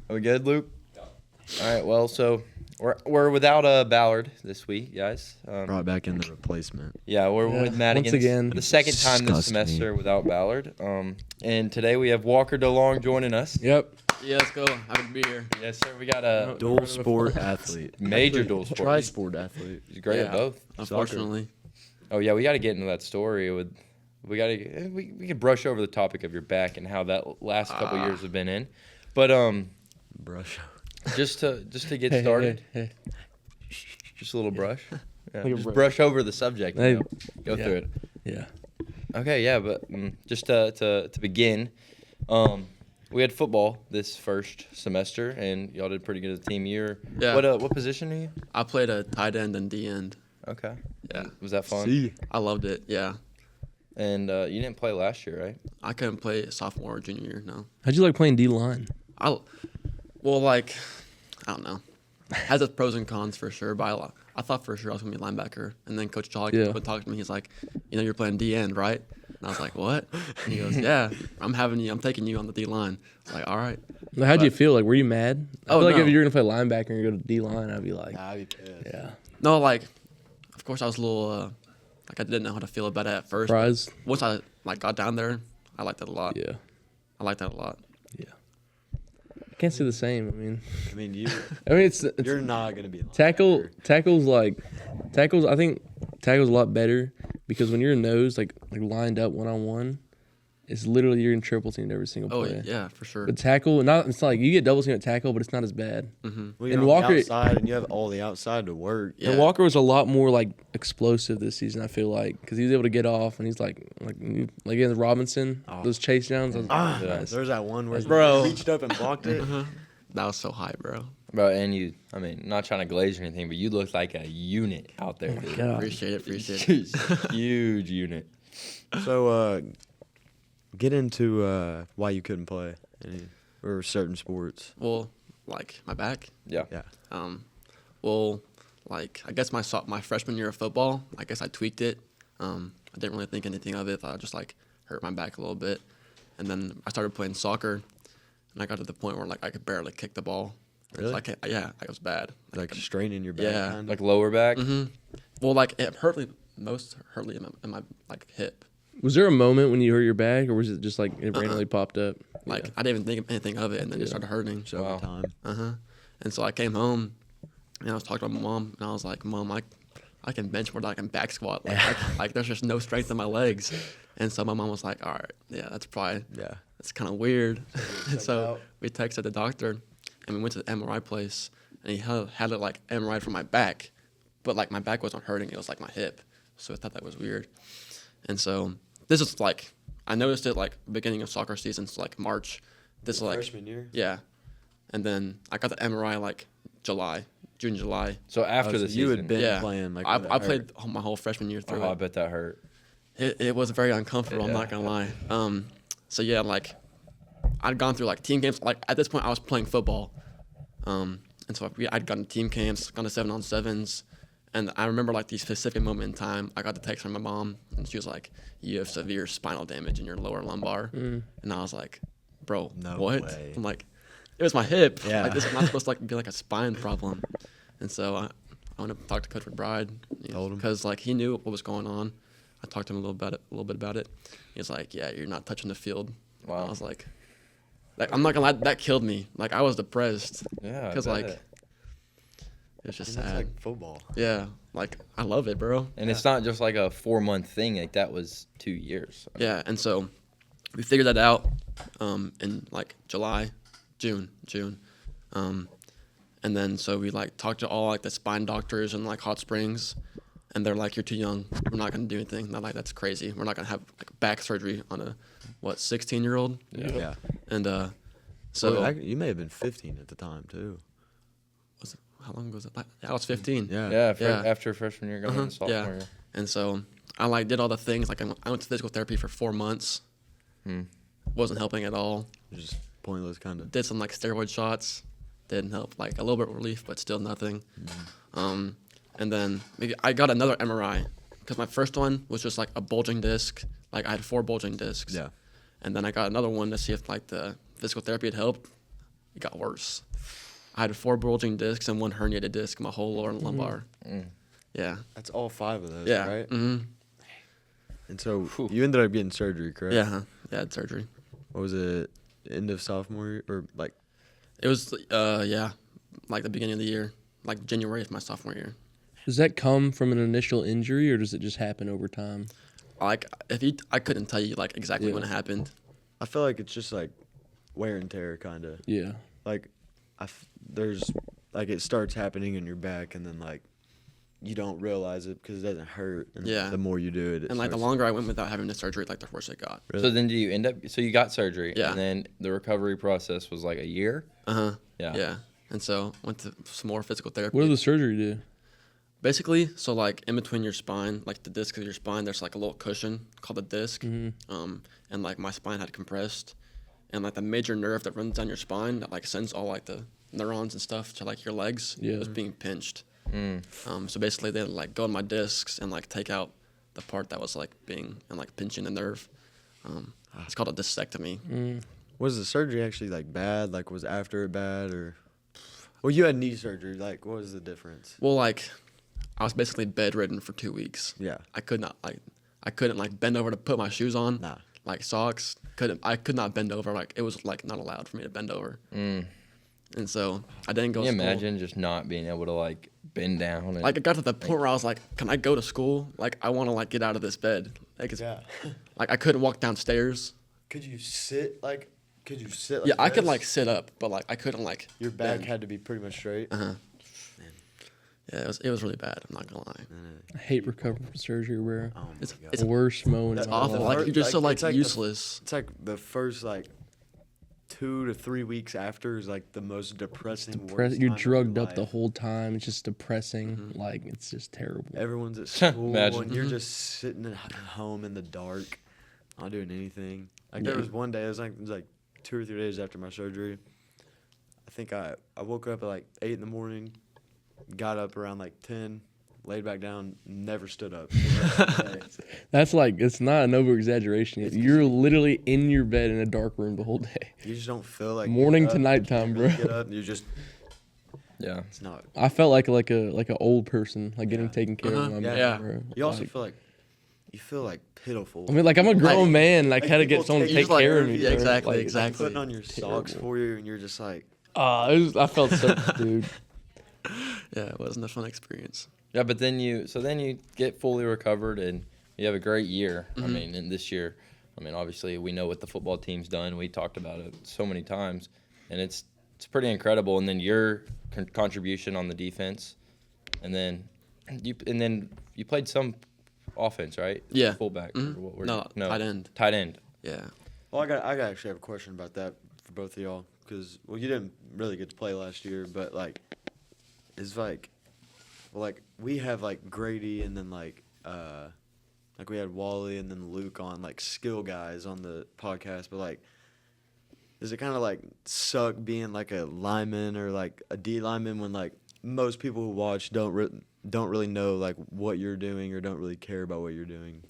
Are we good, Luke? Yeah. All right. Well, so we're without a Ballard this week, guys. Brought back in the replacement. Yeah, we're with Madigan. Once again. The second time this semester without Ballard. And today we have Walker DeLong joining us. Yep. Yeah, let's go. Happy to be here. Yes, sir. We got a Dual sport athlete. major dual sport. Tri-sport athlete. He's great at both. Unfortunately. Oh yeah, we got to get into that story. We could brush over the topic of your back and how that last couple years have been in, but Brush. just to get started, Hey. just a little brush. Yeah, Like a just brush. brush over the subject. Hey. Go through it. Yeah. Okay, yeah, but just to begin, we had football this first semester, and y'all did pretty good as a team. Yeah. What position are you? I played a tight end and D end. Okay. Yeah. Was that fun? See. I loved it. Yeah. And you didn't play last year, right? I couldn't play sophomore or junior year. No. How'd you like playing D-line? I don't know. Has its pros and cons for sure. But I thought for sure I was gonna be a linebacker. And then Coach Jolly would talk to me. He's like, you're playing D end, right? And I was like, what? And he goes, yeah, I'm taking you on the D line. I was like, all right. How'd you feel? Like, were you mad? I Oh, feel like no. if you were gonna play linebacker and you go to D-line, I'd be like, I'd be pissed. yeah. No, of course I was a little I didn't know how to feel about it at first. Surprised? Once I got down there, I liked it a lot. Yeah. I liked that a lot. Yeah. I can't say the same. I mean, it's you're not gonna be a tackles. linebacker. I think tackles a lot better because when you're in nose like lined up 1-on-1, it's literally you're in triple teamed every single Oh play. yeah, for sure. But tackle, it's not like you get double teamed at tackle, but it's not as bad. Mm-hmm. Well, And you're on Walker- the outside, and you have all the outside to work. Yeah. And Walker was a lot more like explosive this season. I feel like because he was able to get off, and he's like against Robinson, those chase downs. Nice. There's that one where Bro. he reached up and blocked it. That was so high, bro. Bro, and you, not trying to glaze or anything, but you look like a unit out there, dude. God. Appreciate it. Huge unit. So, get into why you couldn't play or certain sports. Well, like my back. Yeah. Yeah. Well, like I guess my freshman year of football, I guess I tweaked it. I didn't really think anything of it. I just hurt my back a little bit, and then I started playing soccer, and I got to the point where I could barely kick the ball. Really? It was bad. Like straining your back. Yeah. Kind of. Like lower back? Mm-hmm. Well, it hurt me in my hip. Was there a moment when you hurt your back, or was it just like it randomly popped up? I didn't even think of anything of it, and then it started hurting. So Wow. time. And so I came home, and I was talking to my mom, and I was like, Mom, I can bench more than I can back squat. There's just no strength in my legs. And so my mom was like, all right, yeah, that's kind of weird. And so we texted the doctor, and we went to the MRI place, and he had it MRI for my back, but my back wasn't hurting. It was my hip. So I thought that was weird. And so this is I noticed it beginning of soccer season, so March. This is Freshman year. Yeah. And then I got the MRI June, July. So after the season. you had been Yeah. playing when I that played hurt. my whole freshman year through I it. bet that hurt. It was very uncomfortable, I'm not going to lie. So yeah, I'd gone through team games. At this point I was playing football. And so I'd gone to team camps, gone to 7-on-7s. And I remember the specific moment in time, I got the text from my mom, and she was like, you have severe spinal damage in your lower lumbar. And I was like, bro, No what? way. I'm like, it was my hip. Yeah. This is not supposed to be a spine problem. And so I went up and talked to Coach McBride. Told him? Because he knew what was going on. I talked to him a little bit about it. He was like, yeah, you're not touching the field. Wow. I was like, I'm not going to lie, that killed me. I was depressed. Yeah. Because bet. it was just And sad. it's football. Yeah, I love it, bro. And it's not just a 4-month thing. That was 2 years. Yeah, and so we figured that out in July, June. And then so we talked to all the spine doctors in Hot Springs, and they're like, you're too young. We're not going to do anything. They're like, that's crazy. We're not going to have back surgery on a 16-year-old. Yeah. And so Well, you may have been 15 at the time too. how long was it? I was 15. Yeah. Yeah. After freshman year, going into sophomore Yeah. year. And so I did all the things. I went to physical therapy for 4 months. Wasn't helping at all. Just pointless kind of. Did some steroid shots. Didn't help. A little bit of relief, but still nothing. And then maybe I got another MRI because my first one was just a bulging disc. I had 4 bulging discs. Yeah. And then I got another one to see if the physical therapy had helped. it got worse. I had 4 bulging discs and 1 herniated disc in my whole lower lumbar. Yeah. That's all 5 of those, Yeah. right? Mm-hmm. And so you ended up getting surgery, correct? Yeah. Yeah, I had surgery. What was it? End of sophomore year, or like? It was, like the beginning of the year, like January of my sophomore year. Does that come from an initial injury, or does it just happen over time? Like, I couldn't tell you, like, exactly when it happened. I feel like it's just like wear and tear, kind of. Yeah. Like, there's like it starts happening in your back, and then like you don't realize it because it doesn't hurt. And the more you do it, and like the longer I went without having the surgery, like the worse it got. Really? So then, do you end up? So you got surgery, Yeah. and then the recovery process was like a year. Yeah. And so went to some more physical therapy. What did the surgery do? Basically, so like in between your spine, like the disc of your spine, there's like a little cushion called the disc. And like my spine had compressed, and like the major nerve that runs down your spine that like sends all like the neurons and stuff to like your legs was being pinched. So basically they like go on my discs and like take out the part that was like being and like pinching the nerve. It's called a discectomy. Was the surgery actually like bad? Like was after it bad or? Well, you had knee surgery. Like, what was the difference? Well, like I was basically bedridden for 2 weeks. Yeah. I couldn't like bend over to put my shoes on. Nah. Like socks. I could not bend over. Like it was like not allowed for me to bend over. And so I didn't go Can you to school. imagine just not being able to like bend down? And, Like it got to the point where I was like, can I go to school? Like I want to like get out of this bed. Like it's, like I couldn't walk downstairs. Could you sit like? Could you sit? Like Yeah, I could this? like sit up, but like I couldn't like. Your back bend. had to be pretty much straight. Yeah, it was really bad. I'm not gonna lie. I hate recovering from surgery, bro. Oh my It's God. it's The worst moment. That's in my awful. life. Like you're just so like it's like useless. It's like the first like 2 to 3 weeks after is like the most depressing. worst You're time of drugged your up the life. whole time. It's just depressing. Like it's just terrible. Everyone's at school Imagine. and you're just sitting at home in the dark, not doing anything. Like there Yeah. was one day, it was like 2 or 3 days after my surgery. I think I woke up at like 8 in the morning, got up around like 10, laid back down, never stood up. That's like it's not an over exaggeration. You're literally in your bed in a dark room the whole day. You just don't feel like Morning getting to up. nighttime, You can't really bro. Get up and you just yeah. it's not. I felt like a old person, like getting Yeah. taken care of. When I'm Yeah. young, bro. You also Like, feel like pitiful. I mean, like I'm a grown man. Like, like, how to people get someone to take- take just like, care of me. yeah, bro. exactly, Like, exactly. Putting on your socks terrible. for you and you're just like I felt so, dude. Yeah, it wasn't a fun experience. Yeah, but then you get fully recovered and you have a great year. I mean, in this year, I mean, obviously we know what the football team's done. We talked about it so many times, and it's pretty incredible. And then your contribution on the defense, and then you played some offense, right? Yeah. Fullback. Or what were No, you? tight end. Tight end. Yeah. Well, I got actually have a question about that for both of y'all because you didn't really get to play last year, but like, it's like, well, like we have like Grady and then like we had Wally and then Luke on like skill guys on the podcast, but like, does it kind of like suck being like a lineman or like a D lineman when like most people who watch don't really know like what you're doing or don't really care about what you're doing?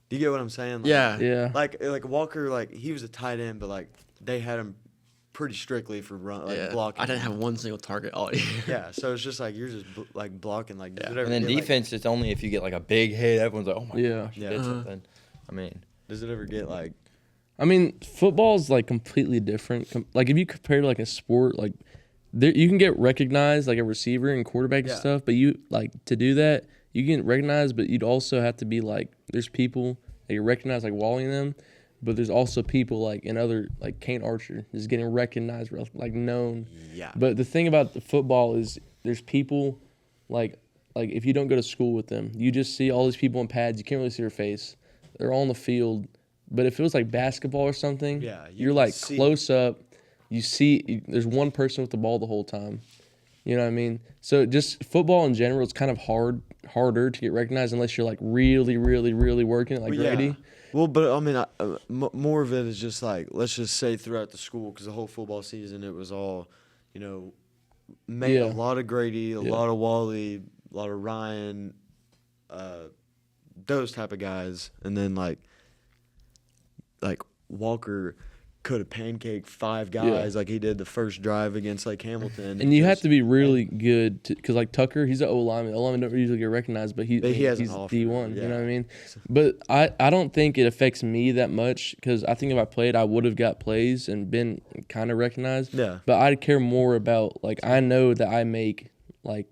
Do you get what I'm saying? Like, Yeah. Like Walker, like he was a tight end, but like they had him pretty strictly for blocking. I didn't have one single target all year. Yeah, so it's just like you're just like blocking like. Yeah. Does it ever And then get, like- defense, it's only if you get like a big hit, everyone's like, oh my Yeah. gosh, you Yeah. did something. I mean, does it ever get like? I mean, football's like completely different. Like if you compare to like a sport, like there, you can get recognized like a receiver and quarterback and Yeah. stuff, but you like to do that, you get recognized, but you'd also have to be like there's people that you recognize like Wally and them, but there's also people like in other like Kane Archer is getting recognized, like known. Yeah. But the thing about the football is there's people like if you don't go to school with them, you just see all these people in pads. You can't really see their face. They're all on the field. But if it was like basketball or something, Yeah, you you're can like see. close up. You see, there's one person with the ball the whole time. You know what I mean? So just football in general, it's kind of harder to get recognized unless you're like really, really, really working it like Well, yeah. Grady. Well, but I mean, more of it is just like let's just say throughout the school because the whole football season it was all, made Yeah. a lot of Grady, a Yeah. lot of Wally, a lot of Ryan, those type of guys, and then like Walker could have pancaked 5 guys like he did the first drive against like Hamilton. And you have to be really good because like Tucker, he's an O lineman. O lineman don't usually get recognized, but he has he's an offer, D1. yeah. You know what I mean? But I don't think it affects me that much because I think if I played, I would have got plays and been kind of recognized. Yeah. But I'd care more about like I know that I make like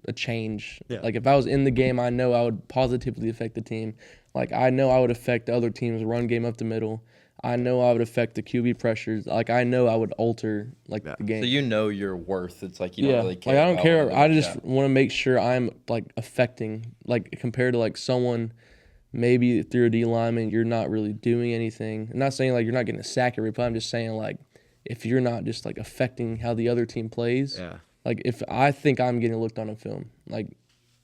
a change. Yeah. Like if I was in the game, I know I would positively affect the team. Like I know I would affect the other team's run game up the middle. I know I would affect the QB pressures. Like I know I would alter like the game. So you know your worth. It's like you don't really care. Like I don't about care. what I others- just want to make sure I'm like affecting, like compared to like someone maybe through a D lineman, you're not really doing anything. I'm not saying like you're not getting a sack every play. I'm just saying like if you're not just like affecting how the other team plays. Yeah. Like if I think I'm getting looked on film, like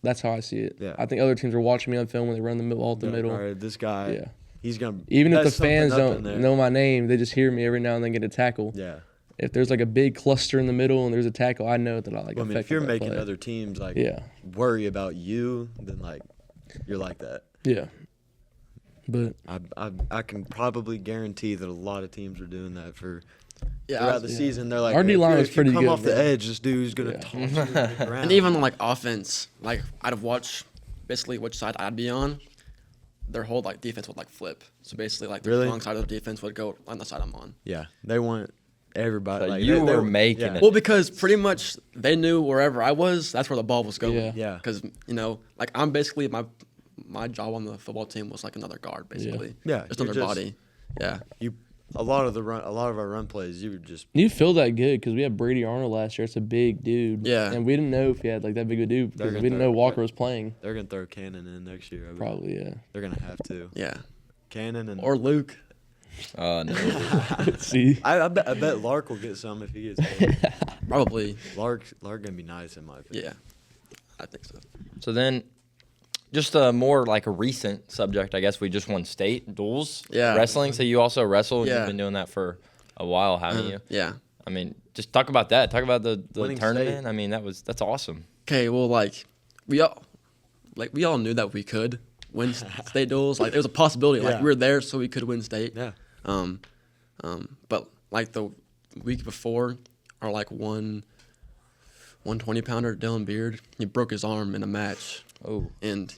that's how I see it. Yeah. I think other teams are watching me on film when they run the ball up the Like, middle. all right, this guy. Yeah. He's gonna. Even if the that's something fans up in don't there. know my name, they just hear me every now and then get a tackle. Yeah. If there's like a big cluster in the middle and there's a tackle, I know that I like. Well, I mean, if affected you're that making play. other teams like Yeah. worry about you, then like you're like that. Yeah. But I can probably guarantee that a lot of teams are doing that for Yeah, throughout the season. They're like, Our D-line if was you pretty come good, off the bro. edge, this dude's gonna Yeah. toss you to the ground. and even like offense, like I'd have watched basically which side I'd be on. Their whole like defense would like flip. So basically, like the Really? wrong side of the defense would go on the side I'm on. Yeah, they want everybody. So like, you they were making yeah. it. Well, because pretty much they knew wherever I was, that's where the ball was going. Yeah. Yeah. Because like I'm basically my job on the football team was like another guard, basically. Yeah, Just you're another just- body. Yeah. A lot of our run plays, you would just you feel that good because we had Brady Arnold last year. It's a big dude. Yeah. And we didn't know if he had like that big of a dude because gonna we didn't throw know it. Walker was playing. they're gonna throw Cannon in next year. I bet. Probably, yeah. They're gonna have to. Yeah. Cannon and Or Luke. No. See? I bet Lark will get some if he gets paid. Probably. Lark gonna be nice in my opinion. Yeah. I think so. So then, just a more like a recent subject, I guess we just won state duels. Yeah. Wrestling. So you also wrestle. And Yeah. You've been doing that for a while, haven't you? Yeah. I mean, just talk about that. Talk about the Winning tournament. state. I mean, that's awesome. Okay, well, like we all knew that we could win state duels. Like it was a possibility. Like Yeah. we were there, so we could win state. Yeah. But like the week before, our like 120 pounder Dylan Beard, he broke his arm in a match, Oh. and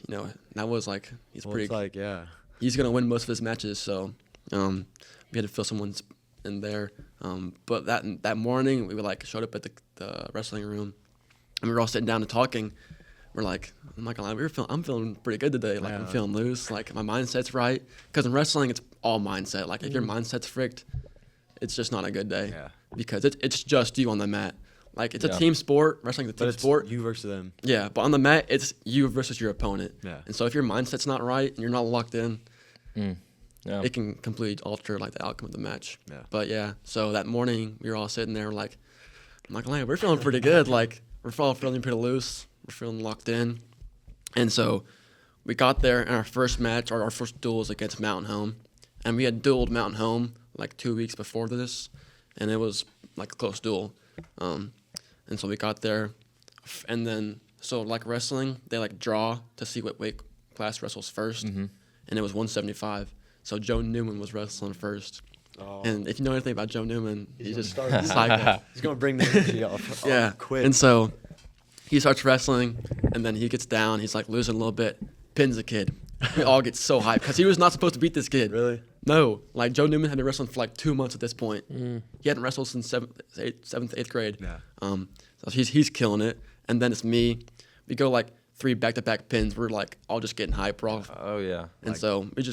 that was like he's Well, pretty. it's like yeah. He's gonna win most of his matches, so we had to fill someone's in there. But that morning, we like showed up at the wrestling room, and we were all sitting down and talking. We're like, I'm not gonna lie, I'm feeling pretty good today. Like I'm Yeah. feeling loose. Like my mindset's right. Because in wrestling, it's all mindset. Like if your mindset's fricked, it's just not a good day. Yeah. Because it's just you on the mat. Like it's Yeah. a team sport. Wrestling's a But team it's sport. you versus them. Yeah, but on the mat, it's you versus your opponent. Yeah. And so if your mindset's not right and you're not locked in, Yeah. it can completely alter like the outcome of the match. Yeah. But yeah, so that morning we were all sitting there like, I'm not gonna lie, we're feeling pretty good. Like we're all feeling pretty loose. We're feeling locked in. And so we got there and our first match, or our first duel was against Mountain Home. And we had dueled Mountain Home like 2 weeks before this. And it was like a close duel. And so we got there. And then, so like wrestling, they like draw to see what weight class wrestles first. And it was 175. So Joe Newman was wrestling first. Oh. And if you know anything about Joe Newman, he's just start- psycho. He's gonna bring the energy off. Yeah. Quick. And so he starts wrestling, and then he gets down. He's like losing a little bit, pins the kid. We all get so hyped because he was not supposed to beat this kid. Really? No. Like Joe Newman had been wrestling for like 2 months at this point. He hadn't wrestled since seventh, eighth grade. Yeah. So he's killing it. And then it's me. We go like 3 back-to-back pins. We're like all just getting hyped. We're all, Oh yeah. and so it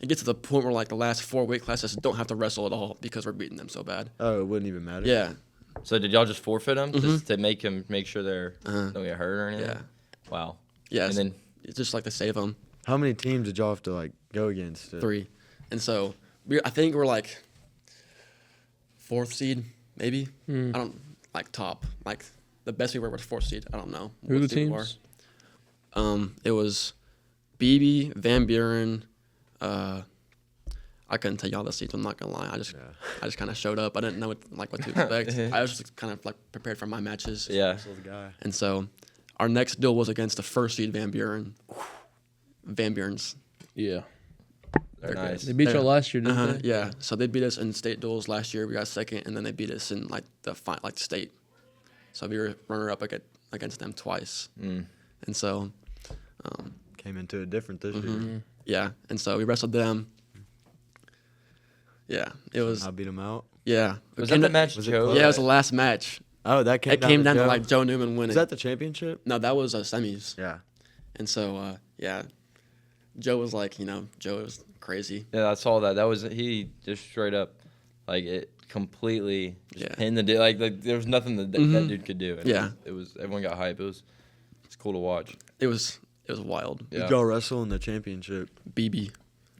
gets to the point where like the last 4 weight classes don't have to wrestle at all because we're beating them so bad. Oh, it wouldn't even matter. Yeah. So did y'all just forfeit them just to make sure they're don't get hurt or anything? Yeah. Wow. Yeah. And then it's just like to save them. How many teams did y'all have to like go against? 3. And so I think we're like 4th seed, maybe. I don't like top. Like the best we were was 4th seed. I don't know. Who are the what seed we teams? were. It was BB, Van Buren. I couldn't tell y'all the seeds. I'm not gonna lie. I just kind of showed up. I didn't know what to expect. I was just kind of like prepared for my matches. yeah. Wrestle the guy. And so our next duel was against the 1st seed Van Buren. Van Buren's. Yeah. They're Nice. good. They beat y'all last year, didn't they? Yeah. So they beat us in state duels last year. We got second, and then they beat us in like the state. So we were runner up against them twice. And so, Came into it different this year. yeah. And so we wrestled them. Yeah, it was. I beat them out. Yeah. Was It came that the to- match was it Joe? close? Yeah, it was the last match. Oh, that came It came down to Joe. like Joe Newman winning. Is that the championship? No, that was semis. Yeah. And so, yeah, Joe was like, Joe was crazy. Yeah, I saw that. That was he just straight up, like it completely just Yeah. pinned the dude. Like there was nothing that dude could do. And Yeah. it was everyone got hype. It's cool to watch. It was wild. Yeah. Did y'all wrestle in the championship? BB.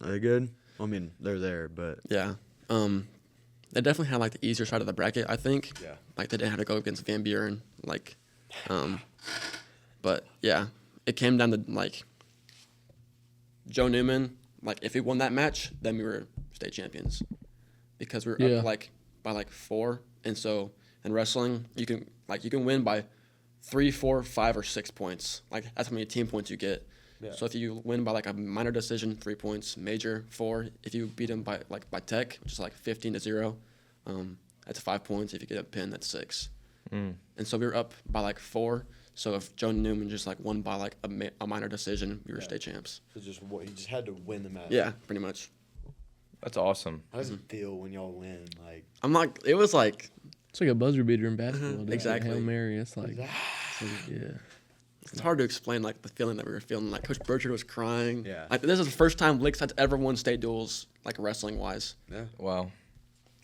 Are they good? I mean, they're there, but Yeah. They definitely had like the easier side of the bracket, I think. Yeah. Like they didn't have to go against Van Buren. Like, but yeah, it came down to like Joe Newman. Like if he won that match, then we were state champions because we were Yeah. up like by like 4. And so in wrestling, you can win by 3, 4, 5, or 6 points. Like that's how many team points you get. Yeah. So if you win by like a minor decision, 3 points, major 4. If you beat them by tech, which is like 15-0, that's 5 points. If you get a pin, that's 6. And so we were up by like 4. So if Joe Newman just like won by like a minor decision, we were state champs. so you just had to win the match. Yeah, pretty much. That's awesome. How does it feel when y'all win? Like, It was like, It's like a buzzer beater in basketball. dude. exactly. Hail Mary. It's like yeah. it's hard to explain like the feeling that we were feeling. Like Coach Burchard was crying. Yeah. Like this is the first time Licks had ever won state duels, like wrestling wise. yeah, Wow.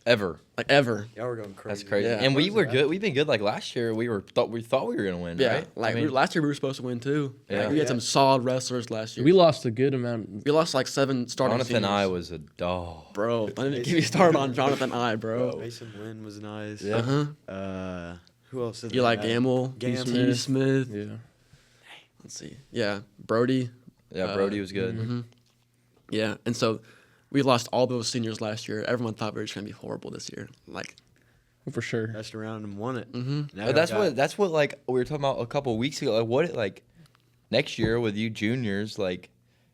Ever. Like ever. y'all were going crazy. That's crazy. Yeah. And we were good. We've been good. Like last year, we thought we were gonna win. Yeah. Right? Like I mean, last year we were supposed to win too. Yeah. Like, we had some solid wrestlers last year. We lost a good amount. We lost like 7 starting Jonathan seniors. I was a dog. Bro, don't even get me started on Jonathan I, bro. Mason Wynn was nice. Yeah. Who else did You they like have? Gamble, Gamble. T. Smith. Yeah. Let's see. Yeah, Brody. Yeah, Brody was good. Yeah, and so we lost all those seniors last year. Everyone thought we were just gonna be horrible this year. Like, For sure. Messed around and won it. But that's what like we were talking about a couple of weeks ago. Like what like next year with you juniors, like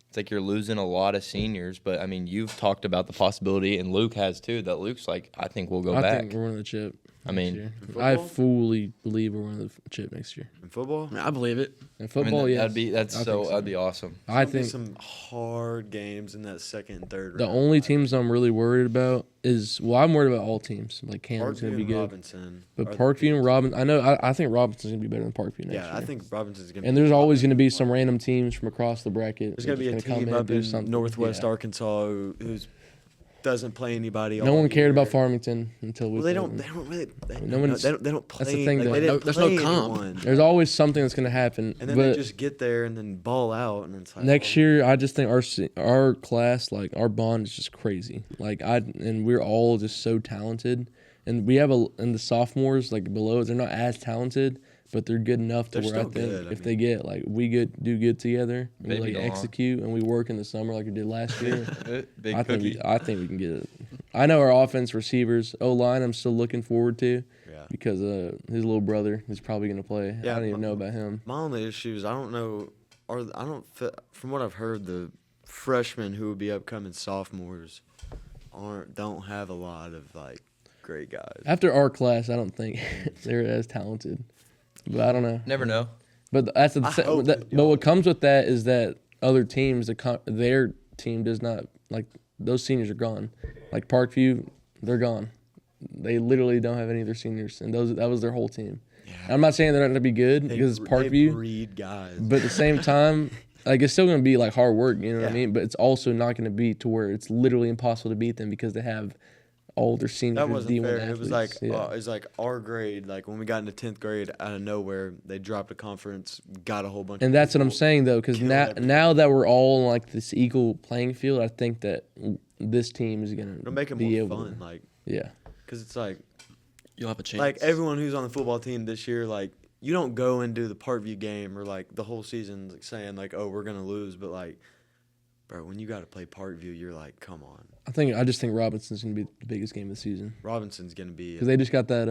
it's like you're losing a lot of seniors. But I mean, you've talked about the possibility, and Luke has too. That Luke's like, I think we'll go I back. think we're winning the chip. I mean, next year. football? I fully believe we're winning the chip next year. In football, I mean, I believe it. In I football, mean, yeah. that'd be awesome. I There'll be think some hard games in that second and third. the round. only teams I'm really worried about is I'm worried about all teams. Like Camden's Parkview gonna be and good, Robinson. but are the Parkview and teams. Robinson. I think Robinson's gonna be better than Parkview next year. Yeah, I think Robinson's gonna. And be there's always top. gonna be some random teams from across the bracket. There's gonna be a that's come team and up do in something. Northwest Yeah. Arkansas who's doesn't play anybody. No all one cared about year. Farmington until we. Well, they played don't. them. They don't really. They, No one's- they don't play. that's the thing, like, though. they didn't There's no play comp. anyone. There's always something that's gonna happen. And then but they just get there and then ball out, and it's like next year, I just think our class, like our bond, is just crazy. Like and we're all just so talented, and we have and the sophomores like below us, they're not as talented, but they're good enough to They're where I still think good, I if mean. they get like do good together, and we Baby like DeLong. execute and we work in the summer like we did last year. Big I think cookie. I think we can get it. I know our offense, receivers, O-line. I'm still looking forward to Yeah. because his little brother is probably gonna play. Yeah, I don't even know about him. My only issue is I don't know, or I don't. From what I've heard, the freshmen who would be upcoming sophomores don't have a lot of like great guys. After our class, I don't think they're as talented. But I don't know. Never know. But that's the I hope that but what comes with that is that other teams, their team does not like those seniors are gone. Like Parkview, they're gone. They literally don't have any of their seniors, and that was their whole team. Yeah. I'm not saying they're not going to be good because it's They Parkview, breed guys. but at the same time, like it's still going to be like hard work. You know what I Yeah. mean? But it's also not going to be to where it's literally impossible to beat them because they have all their seniors. That who's wasn't D1 fair. athletes. It was like yeah. it was like our grade. Like when we got into 10th grade, out of nowhere, they dropped a conference, got a whole bunch. And of that's what I'm people. saying though, because Killed now everything. now that we're all on like this equal playing field, I think that this team is gonna It'll make it be more able fun, to, like yeah. because it's like You'll have a chance. like everyone who's on the football team this year, like you don't go into the Parkview game or like the whole season like, saying like, oh, we're gonna lose, but like, bro, when you got to play Parkview, you're like, come on, I just think Robinson's gonna be the biggest game of the season Robinson's gonna be. because they just got that.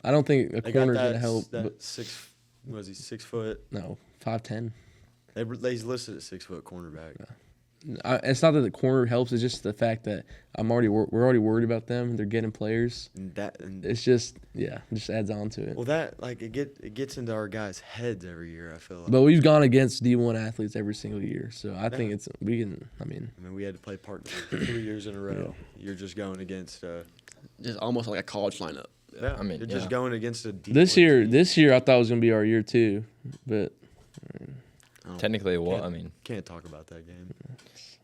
I don't think a They got corner's that, gonna help. that But 6. Was he 6 foot? no, 5'10". They listed at 6 foot cornerback. it's not that the corner helps. It's just the fact that we're already worried about them. They're getting players. And It's just it just adds on to it. well, that like it gets into our guys' heads every year. I feel like. But we've gone against D1 athletes every single year, so I think we can. I mean, we had to play part 3 years in a row. You're just going against. Just almost like a college lineup. Yeah, I mean, you're just going against a D1 this year team. I thought it was gonna be our year too, but Technically, Can't- I mean, Can't talk about that game.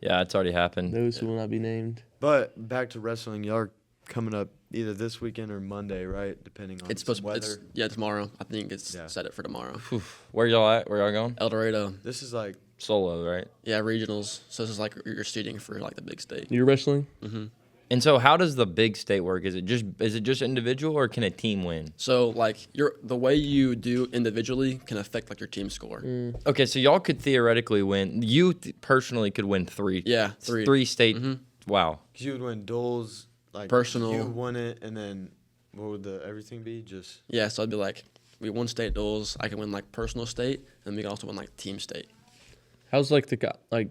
yeah, it's already happened. those who will not be named. But back to wrestling, y'all are coming up either this weekend or Monday, right? Depending on It's supposed weather. tomorrow. I think it's Yeah. set it for tomorrow. Where y'all at? Where y'all going? El Dorado. This is like Solo, right? Yeah, regionals. So this is like your seeding for like the big state. You're wrestling. Mm-hmm. And so, how does the big state work? Is it just individual, or can a team win? So like the way you do individually can affect like your team score. Okay, so y'all could theoretically win. You personally could win 3. Yeah, three. 3 state. Wow. 'cause you would win duels, like Personal. You won it, and then what would the everything be? Just Yeah, so I'd be like, we won state duels. I can win like personal state, and we can also win like team state. How's like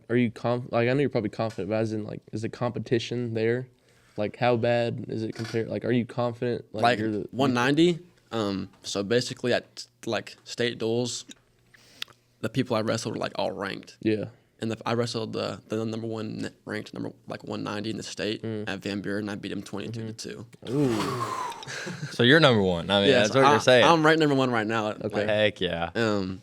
are you like I know you're probably confident, but as in like is the competition there? Like how bad is it compared? Like are you confident? Like you're the 190. So basically at like state duels, the people I wrestled were like all ranked. Yeah. And I wrestled the number one ranked number like 190 in the state at Van Buren, and I beat him 22-2. Ooh. So you're number 1. I mean, Yeah, that's so what you're saying. I'm ranked number 1 right now. Okay. Heck yeah. love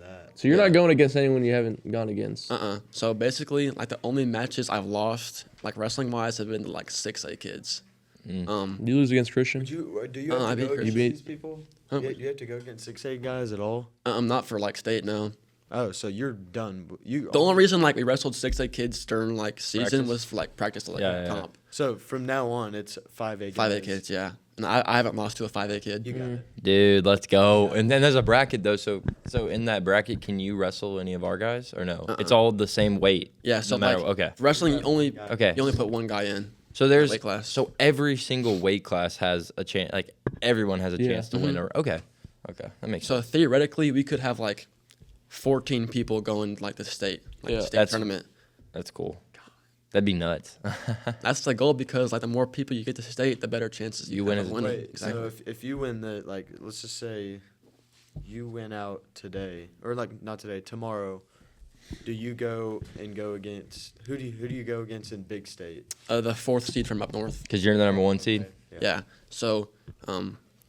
that. So you're not going against anyone you haven't gone against. So basically, like the only matches I've lost, like wrestling wise, have been to like 6A kids. You lose against Christian? Do you I have to beat go Chris. against You beat- these people? Huh? You have to go against 6A guys at all? I'm not for like state now. Oh, so you're done. The only reason like we wrestled 6A kids during like season Practice? was for like practice to like Yeah, yeah. comp. So from now on, it's 5A guys. 5A kids, yeah. And I haven't lost to a 5A kid. You got it. Dude, let's go. And then there's a bracket though. So in that bracket, can you wrestle any of our guys or no? It's all the same weight. Yeah, so no matter, like okay. wrestling, you only Okay. put one guy in. So there's weight class. so every single weight class has a chance. Like everyone has a Yeah. chance to win. Or okay, that makes So sense. theoretically, we could have like 14 people going like the state, like Yeah. the state That's- tournament. That's cool. That'd be nuts. That's the goal because like the more people you get to state, the better chances you You have win of as- winning. Wait, Exactly. so if you win the, like, let's just say you win out today, or like not today, tomorrow, do you go against, who do you go against in big state? The 4th seed from up north. Because you're the number 1 seed. Yeah. So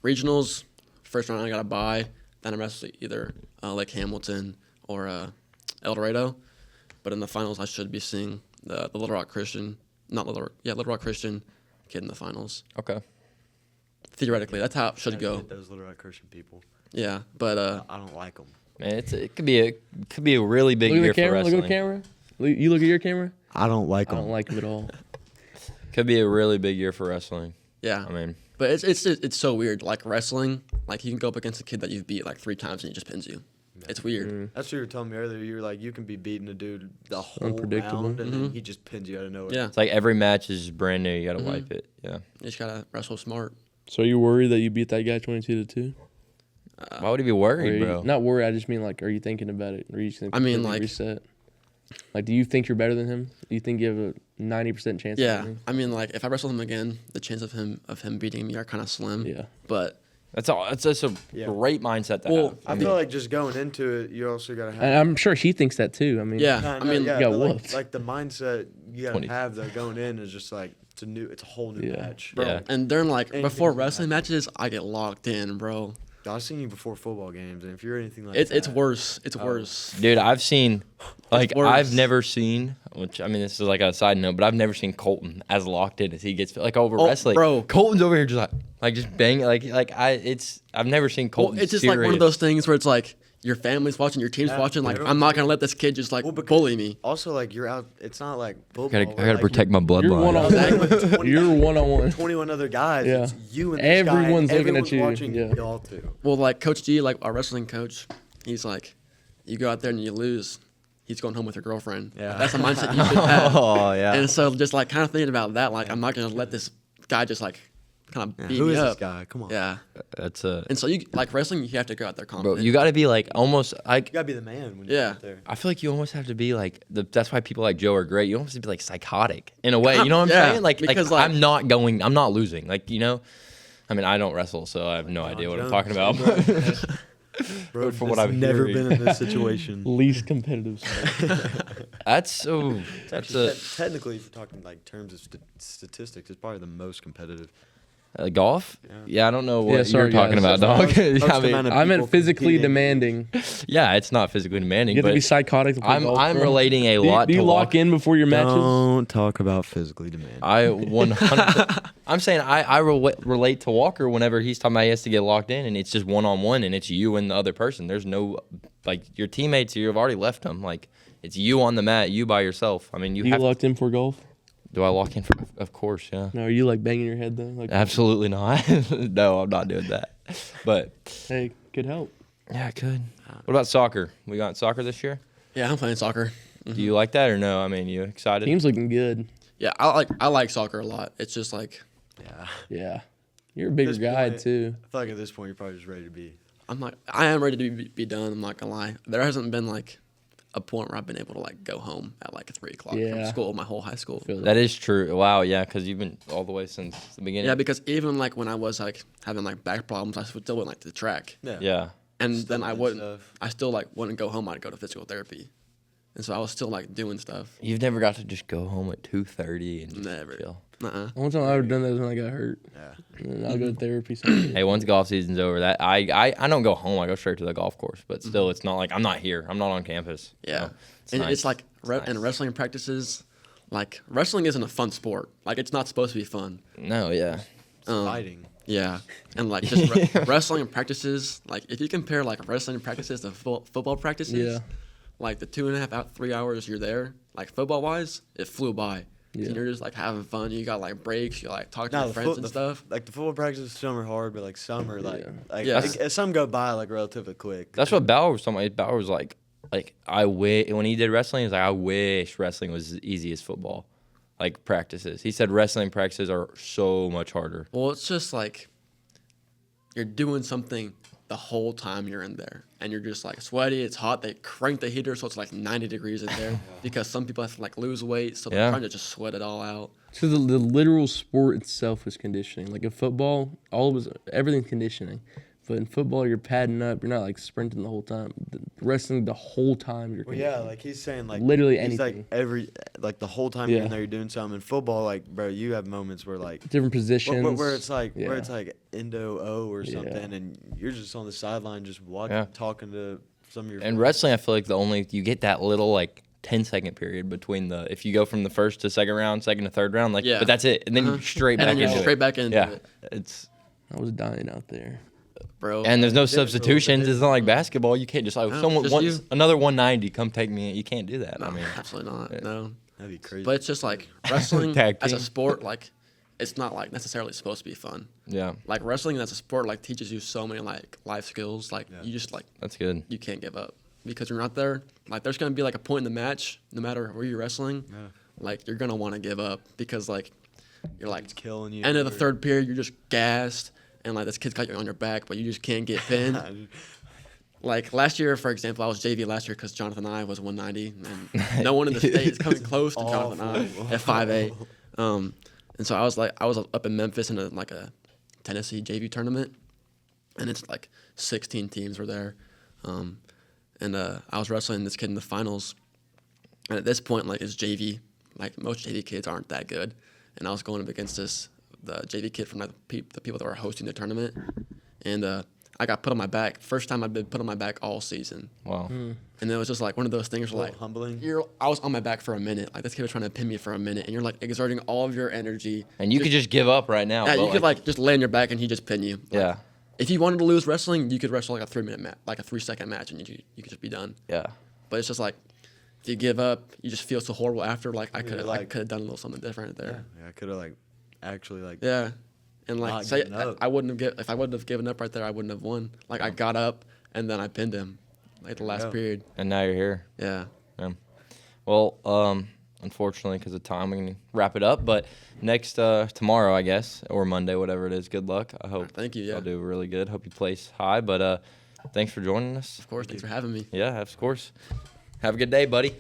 regionals, first round I got a bye. Then I wrestle either Lake Hamilton or El Dorado. But in the finals, I should be seeing the Little Rock Christian, Little Rock Christian kid in the finals. Okay. Theoretically, that's how it should Gotta go. get those Little Rock Christian people. Yeah, but I don't like them. Man, it could be a really big Look at year the camera. for Look wrestling. at the camera. You look at your camera. I don't like I don't like him at all. Could be a really big year for wrestling. yeah. I mean, But it's so weird. Like wrestling, like you can go up against a kid that you've beat like 3 times and he just pins you. It's weird. That's what you were telling me earlier. You were like, you can be beating a dude the whole Unpredictable. round, and then he just pins you out of nowhere. Yeah. it's like every match is just brand new. You got to wipe it. Yeah. You just gotta wrestle smart. So are you worried that you beat that guy 22-2? Why would he be Or are worried, you- bro? Not worried. I just mean like, are you thinking about it? Or are you just gonna I mean, completely like- reset? Like, do you think you're better than him? Do you think you have a 90% chance? Of Yeah. winning? I mean, like if I wrestle him again, the chance of him beating me are kind of slim. Yeah. But That's all. That's just a Yeah. great mindset to Well, have. I feel like just going into it, you also gotta have. And I'm sure he thinks that too. I mean, yeah, No, I no, mean, yeah, got but whooped. like the mindset you gotta 20. have though going in is just like it's a whole new Yeah. match. Yeah. and during like Anything before can wrestling happen. matches, I get locked in, bro. I've seen you before football games, and if you're anything like It's that, worse. It's worse. Dude, I've seen, like, worse. I've never seen, which, I mean, this is like a side note, but I've never seen Colton as locked in as he gets, like, over Oh, wrestling. bro. Colton's over here just just banging, I've never seen Well, Colton it's just like one of serious. those things where it's like your family's watching, your team's Yeah, watching. Like they don't I'm not care. gonna let this kid just like Well, because- bully me. Also, like you're out. It's not like football. I where, gotta like, protect my You're bloodline. one-on-one. You're one-on-one. 21 other guys. Yeah. It's you and this guy, Everyone's looking at everyone's you, Watching yeah. y'all two. Well, like Coach D, like our wrestling coach, he's like, you go out there and you lose, he's going home with your girlfriend. Yeah. That's the mindset you should have. Oh, yeah. And so just like kind of thinking about that, like I'm not gonna let this guy just like kind of Yeah, beat who me is this up. guy? Come on. Yeah, That's a and so you like wrestling, you have to go out there bro. confident. You got to be like almost. You gotta be the man when you Yeah. get there. I feel like you almost have to be like that's why people like Joe are great. You almost have to be like psychotic in a way. You know what I'm Yeah, saying? Like because, like- I'm not losing. Like I mean I don't wrestle, so I have no idea what I'm talking about. Bro, from what I've I've never hearing. been in this situation. Least competitive sport. That's so. It's That's actually, a technically, if you're talking like terms of statistics, it's probably the most competitive. golf. Yeah. Yeah, I don't know what Yeah, you're sorry, talking guys. about, dog. Most Yeah, I amount mean, of I meant people physically competing. demanding. yeah, it's not physically demanding, You have to be but psychotic. To play I'm golf, I'm bro. relating a Do you, lot do you to lock in before your matches? Don't talk about physically demanding. I 100. I'm saying I relate to Walker whenever he's talking about he has to get locked in, and it's just one on one, and it's you and the other person. There's no like your teammates. You've already left them. Like it's you on the mat, you by yourself. I mean, you You have. locked in for golf? Do I lock in for? Of course, yeah. No, are you like banging your head though? Like, Absolutely not. No, I'm not doing that. But hey, could help. yeah, I could. What about soccer? We got soccer this year. Yeah, I'm playing soccer. Do you like that or no? I mean, you excited? Team's looking good. Yeah, I like soccer a lot. It's just like Yeah. Yeah, you're a bigger This guy point- too. I feel like at this point you're probably just ready to be. I am ready to be done. I'm not gonna lie. There hasn't been like a point where I've been able to like go home at like 3:00 from Yeah. school, my whole high school. Feel That is true. Wow, yeah, because you've been all the way since the beginning. Yeah, because even like when I was like having like back problems, I still went like to the track, Yeah. and Still then I did wouldn't. stuff. I still like wouldn't go home. I'd go to physical therapy, and so I was still like doing stuff. You've never got to just go home at 2:30 and just Never. chill. Uh-uh. The only time I've ever done that was when I got hurt. Yeah. And then I'll go to therapy. Someday. Hey, once golf season's over, that I don't go home. I go straight to the golf course. But still, it's not like I'm not here. I'm not on campus. Yeah, You know, and nice. it's like nice. and wrestling practices. Like wrestling isn't a fun sport. Like it's not supposed to be fun. No, yeah. Fighting. Yeah, and like just wrestling practices. Like if you compare like wrestling practices to football practices, Yeah. like the 2.5 out 3 hours you're there, like football wise, it flew by. Yeah. And you're just like having fun. You got like breaks. You like talk to No, your the friends and stuff. Like the football practices, some are hard, but like some are like, Yeah. some go by like relatively quick. That's what Bauer was talking about. Bauer was like when he did wrestling, he's like, I wish wrestling was as easy as football, like practices. He said wrestling practices are so much harder. Well, it's just like you're doing something the whole time you're in there, and you're just like sweaty. It's hot. They crank the heater so it's like 90 degrees in there because some people have to like lose weight, so they're Yeah. trying to just sweat it all out. So the literal sport itself is conditioning. Like in football, everything's conditioning. But in football, you're padding up. You're not like sprinting the whole time. Wrestling the whole time. You're Well, yeah, like he's saying, like Literally he's anything. like the whole time you're Yeah. in there, you're doing something. In football, like bro, you have moments where like different positions. where it's like Yeah. where it's like endo O or Yeah. something, and you're just on the sideline just watching, Yeah. talking to some of your And friends. wrestling, I feel like you get that little like 10-second period between if you go from the first to second round, second to third round, like Yeah. but that's it, and then you're straight And back then you're into straight it. back into Yeah, it, it's I was dying out there. bro. and there's no Did it for a little substitutions. bit. It's not like basketball. You can't just like No, someone just wants you. another 190, come take me. You can't do that. no, I mean, absolutely not. yeah. No. That'd be crazy. But it's just like wrestling Tag as a team. sport, like it's not like necessarily supposed to be fun. yeah, Like wrestling as a sport, like teaches you so many like life skills. Like Yeah. you just like that's good. you can't give up because you're not there. Like there's gonna be like a point in the match, no matter where you're wrestling, Yeah. like you're gonna want to give up because like you're like it's killing you. end of the third period, you're just gassed, and like this kid's got you on your back, but you just can't get pinned. Like last year, for example, I was JV last year because Jonathan I was 190, and no one in the state is coming close to Jonathan I at 5'8". And so I was up in Memphis in a Tennessee JV tournament, and it's like 16 teams were there, and I was wrestling this kid in the finals, and at this point like it's JV, like most JV kids aren't that good, and I was going up against the JV kid from like, the people that were hosting the tournament, and I got put on my back. First time I've been put on my back all season. Wow. And it was just like one of those things where like humbling. I was on my back for a minute. Like this kid was trying to pin me for a minute, and you're like exerting all of your energy. And you could just give up right now. Yeah, but, you could like just lay on your back and he just pin you. Like, yeah, if you wanted to lose wrestling, you could wrestle like a 3-minute match, like a 3-second match, and you could just be done. yeah. But it's just like if you give up, you just feel so horrible after. Like I could like- have done a little something different Yeah, there. I could have like actually like Yeah. And like Not say giving up. I wouldn't have if I wouldn't have given up right there, I wouldn't have won. Like I got up and then I pinned him, like the last go. period. And now you're here. Yeah. Well, unfortunately, because of time, we can wrap it up. But next tomorrow, I guess, or Monday, whatever it is. Good luck. I hope. Thank you. Yeah. I'll do really good. Hope you place high. But thanks for joining us. Of course. Thanks for having me. Yeah, of course. Have a good day, buddy.